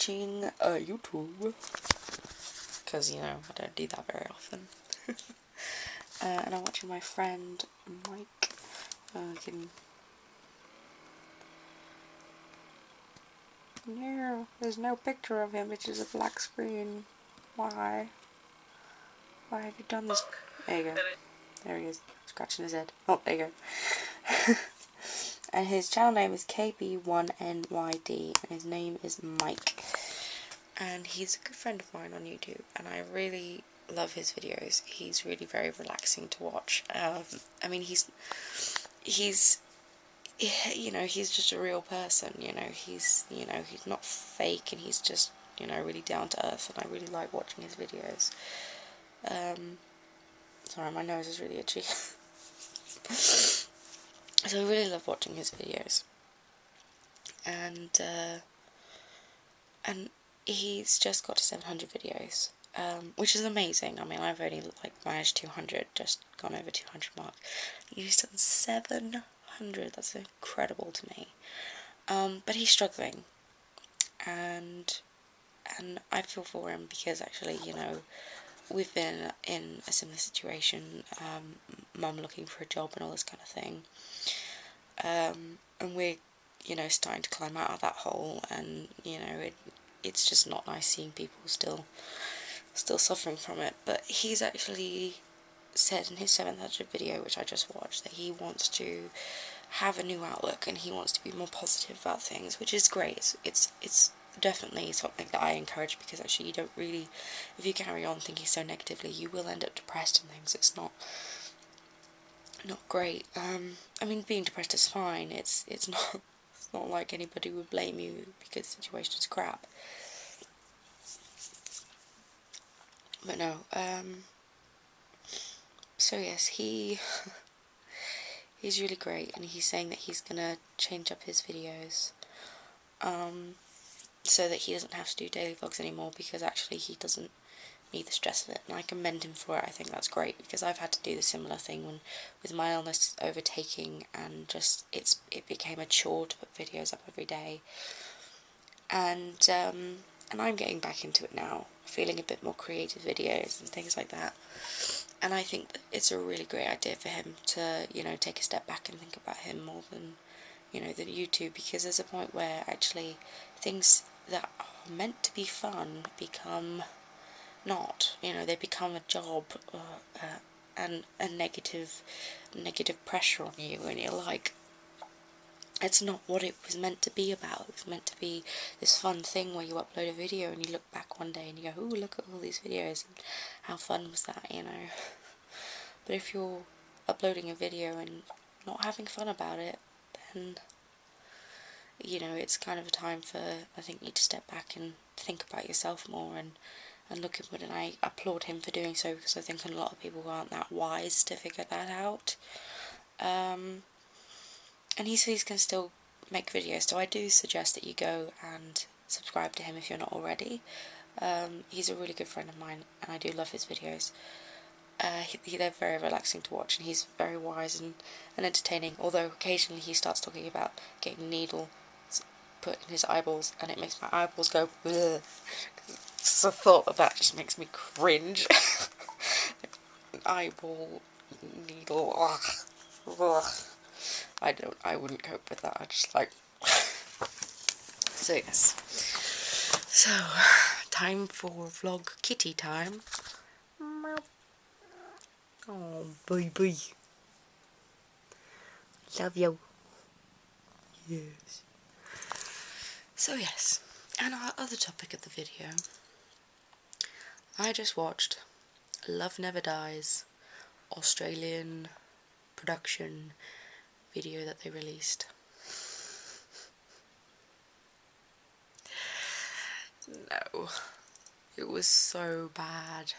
watching YouTube, because, you know, I don't do that very often. And I'm watching my friend Mike. No, there's no picture of him, it's just a black screen. Why? Why have you done this? There you go. There he is, scratching his head. Oh, there you go. And his channel name is KB1NYD, and his name is Mike. And he's a good friend of mine on YouTube, and I really love his videos. He's really very relaxing to watch. I mean, he's you know, he's just a real person, you know, he's not fake, and he's just, you know, really down to earth, and I really like watching his videos. Sorry, my nose is really itchy. So I really love watching his videos. And he's just got to 700 videos, which is amazing. I mean, I've only like managed 200, just gone over 200 mark. He's done 700, that's incredible to me. But he's struggling, and I feel for him, because actually, you know, we've been in a similar situation, mum looking for a job and all this kind of thing, and we're, you know, starting to climb out of that hole, and, you know, it's just not nice seeing people still suffering from it. But he's actually said in his 700 video, which I just watched, that he wants to have a new outlook, and he wants to be more positive about things, which is great. It's definitely something that I encourage, because actually you don't really, if you carry on thinking so negatively, you will end up depressed and things. It's not great. I mean, being depressed is fine. It's not like anybody would blame you because the situation is crap. But no, so yes, he's really great, and he's saying that he's gonna change up his videos, so that he doesn't have to do daily vlogs anymore, because actually he doesn't need the stress of it, and I commend him for it. I think that's great, because I've had to do the similar thing with my illness overtaking, and just it became a chore to put videos up every day, and I'm getting back into it now, feeling a bit more creative videos and things like that. And I think that it's a really great idea for him to, you know, take a step back and think about him more than, you know, than YouTube, because there's a point where actually things that are meant to be fun become not, you know, they become a job, and a negative pressure on you, and you're like, it's not what it was meant to be about. It was meant to be this fun thing where you upload a video and you look back one day and you go, ooh, look at all these videos, and how fun was that, you know. But if you're uploading a video and not having fun about it, then, you know, it's kind of a time for, I think, you to step back and think about yourself more, and look inward. And I applaud him for doing so, because I think a lot of people aren't that wise to figure that out. And he says he's going to still make videos, so I do suggest that you go and subscribe to him if you're not already. He's a really good friend of mine, and I do love his videos. They're very relaxing to watch, and he's very wise and entertaining, although occasionally he starts talking about getting needle put in his eyeballs, and it makes my eyeballs go bleh. Just the thought of that just makes me cringe. An eyeball needle, ugh, ugh. I wouldn't cope with that. I just like. So yes. So, time for vlog kitty time. Oh, baby. Love you. Yes. So yes, and our other topic of the video. I just watched Love Never Dies, Australian production video that they released. No, it was so bad,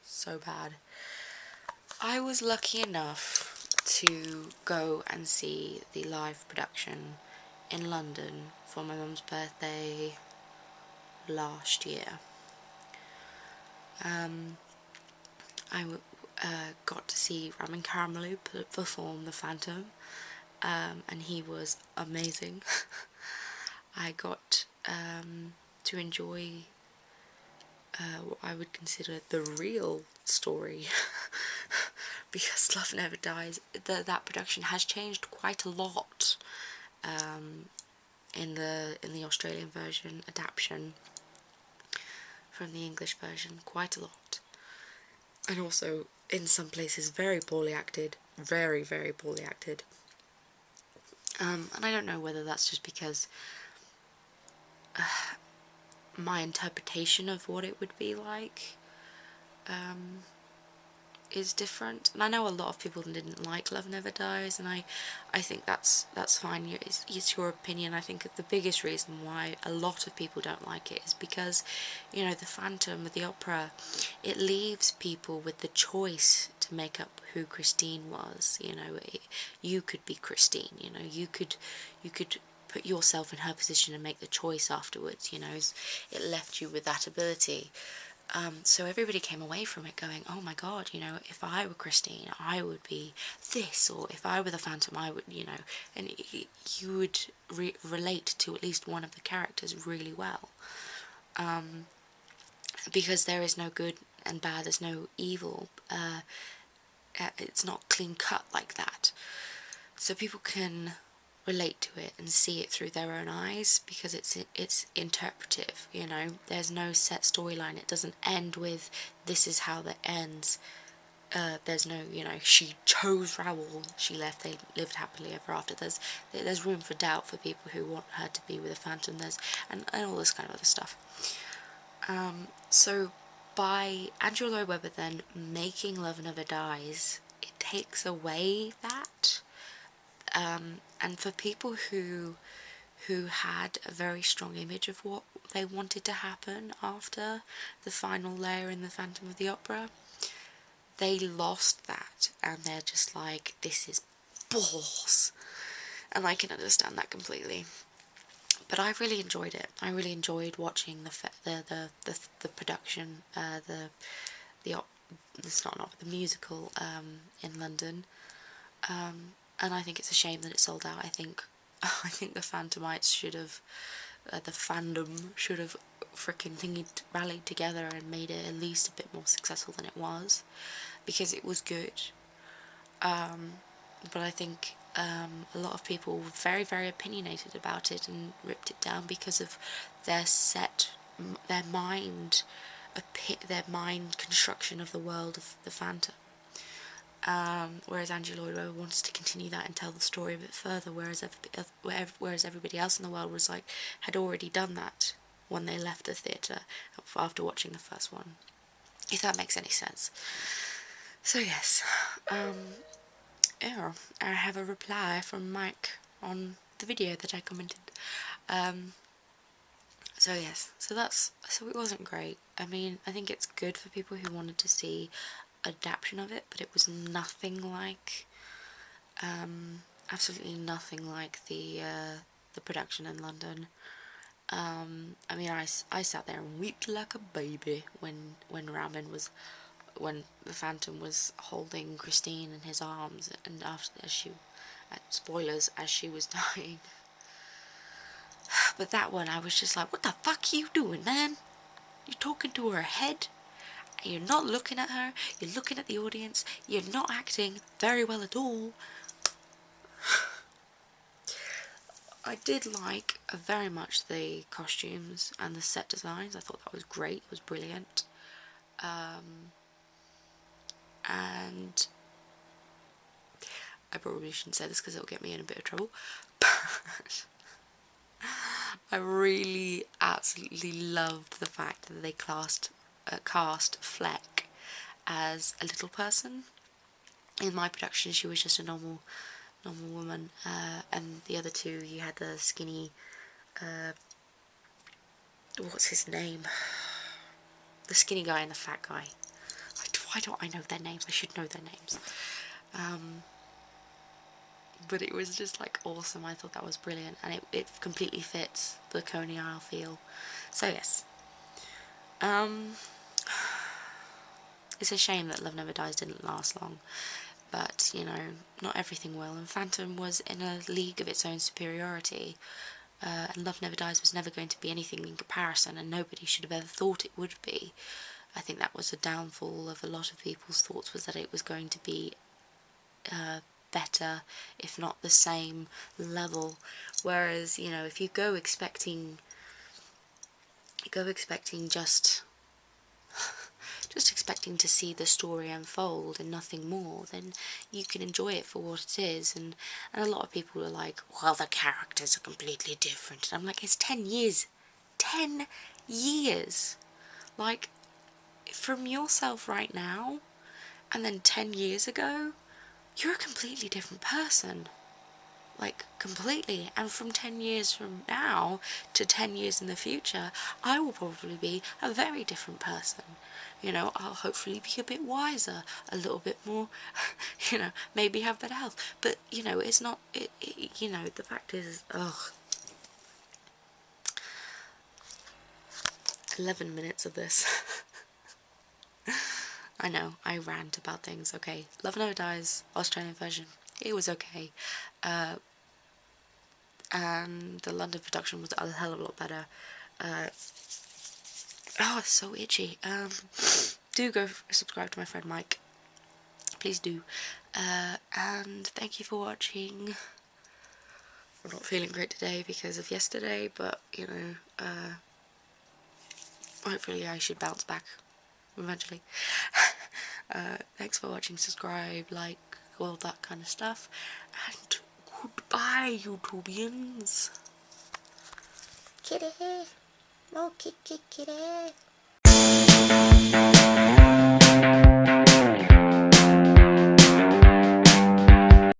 so bad. I was lucky enough to go and see the live production in London for my mum's birthday last year. I got to see Ramin Karamelou perform The Phantom, and he was amazing. I got to enjoy what I would consider the real story, because Love Never Dies, that production has changed quite a lot in the Australian version adaptation from the English version, quite a lot, and also in some places very poorly acted, very, very poorly acted. And I don't know whether that's just because my interpretation of what it would be like is different. And I know a lot of people didn't like Love Never Dies, and I think that's fine. It's your opinion. I think the biggest reason why a lot of people don't like it is because, you know, the Phantom of the Opera, it leaves people with the choice to make up who Christine was. You know, you could be Christine. You know, you could put yourself in her position and make the choice afterwards. You know, it left you with that ability. So everybody came away from it going, oh my god, you know, if I were Christine, I would be this, or if I were the Phantom, I would, you know, and you would relate to at least one of the characters really well. Because there is no good and bad, there's no evil, it's not clean cut like that. So people can relate to it and see it through their own eyes, because it's interpretive, you know. There's no set storyline. It doesn't end with this is how that ends. There's no, you know, she chose Raoul, she left, they lived happily ever after. There's room for doubt for people who want her to be with a Phantom. And all this kind of other stuff. So by Andrew Lloyd Webber then making Love Never Dies, it takes away that. And for people who had a very strong image of what they wanted to happen after the final layer in the Phantom of the Opera, they lost that, and they're just like, this is balls. And I can understand that completely. But I really enjoyed it. I really enjoyed watching the production, it's not the musical in London. And I think it's a shame that it sold out. I think the Phantomites should have, the fandom should have freaking rallied together and made it at least a bit more successful than it was, because it was good. But I think a lot of people were very, very opinionated about it and ripped it down because of their mind construction of the world of the Phantom. Whereas Andrew Lloyd Webber wanted to continue that and tell the story a bit further, whereas everybody else in the world was like, had already done that when they left the theatre after watching the first one, if that makes any sense. So yes, I have a reply from Mike on the video that I commented. So yes, so it wasn't great. I mean, I think it's good for people who wanted to see adaptation of it, but it was nothing like, absolutely nothing like the production in London. I mean, I sat there and wept like a baby when when the Phantom was holding Christine in his arms, and spoilers, as she was dying. But that one, I was just like, what the fuck are you doing, man? You're talking to her head, and you're not looking at her, you're looking at the audience, you're not acting very well at all. I did like very much the costumes and the set designs. I thought that was great, it was brilliant. And I probably shouldn't say this because it'll get me in a bit of trouble, but I really absolutely loved the fact that they cast Fleck as a little person. In my production, she was just a normal woman, and the other two, you had the skinny, what's his name? The skinny guy and the fat guy. Why don't I know their names? I should know their names. But it was just like awesome. I thought that was brilliant, and it completely fits the Coney Isle feel. So yes, it's a shame that Love Never Dies didn't last long, but you know, not everything will. And Phantom was in a league of its own superiority. and Love Never Dies was never going to be anything in comparison, and nobody should have ever thought it would be. I think that was a downfall of a lot of people's thoughts, was that it was going to be better, if not the same level. Whereas, you know, if you go expecting just expecting to see the story unfold and nothing more, then you can enjoy it for what it is. And a lot of people are like, well, the characters are completely different. And I'm like, it's 10 years. 10 years. Like, from yourself right now, and then 10 years ago, you're a completely different person. Like, completely. And from 10 years from now to 10 years in the future, I will probably be a very different person. You know, I'll hopefully be a bit wiser, a little bit more, you know, maybe have better health. But, you know, it's not, you know, the fact is, 11 minutes of this. I know, I rant about things. Okay, Love Never Dies, Australian version, it was okay. And the London production was a hell of a lot better. It's so itchy. Do go subscribe to my friend Mike. Please do. And thank you for watching. I'm not feeling great today because of yesterday, but, you know, hopefully I should bounce back eventually. Thanks for watching, subscribe, like, all that kind of stuff. And goodbye, YouTubians. Kitty. No, kitty.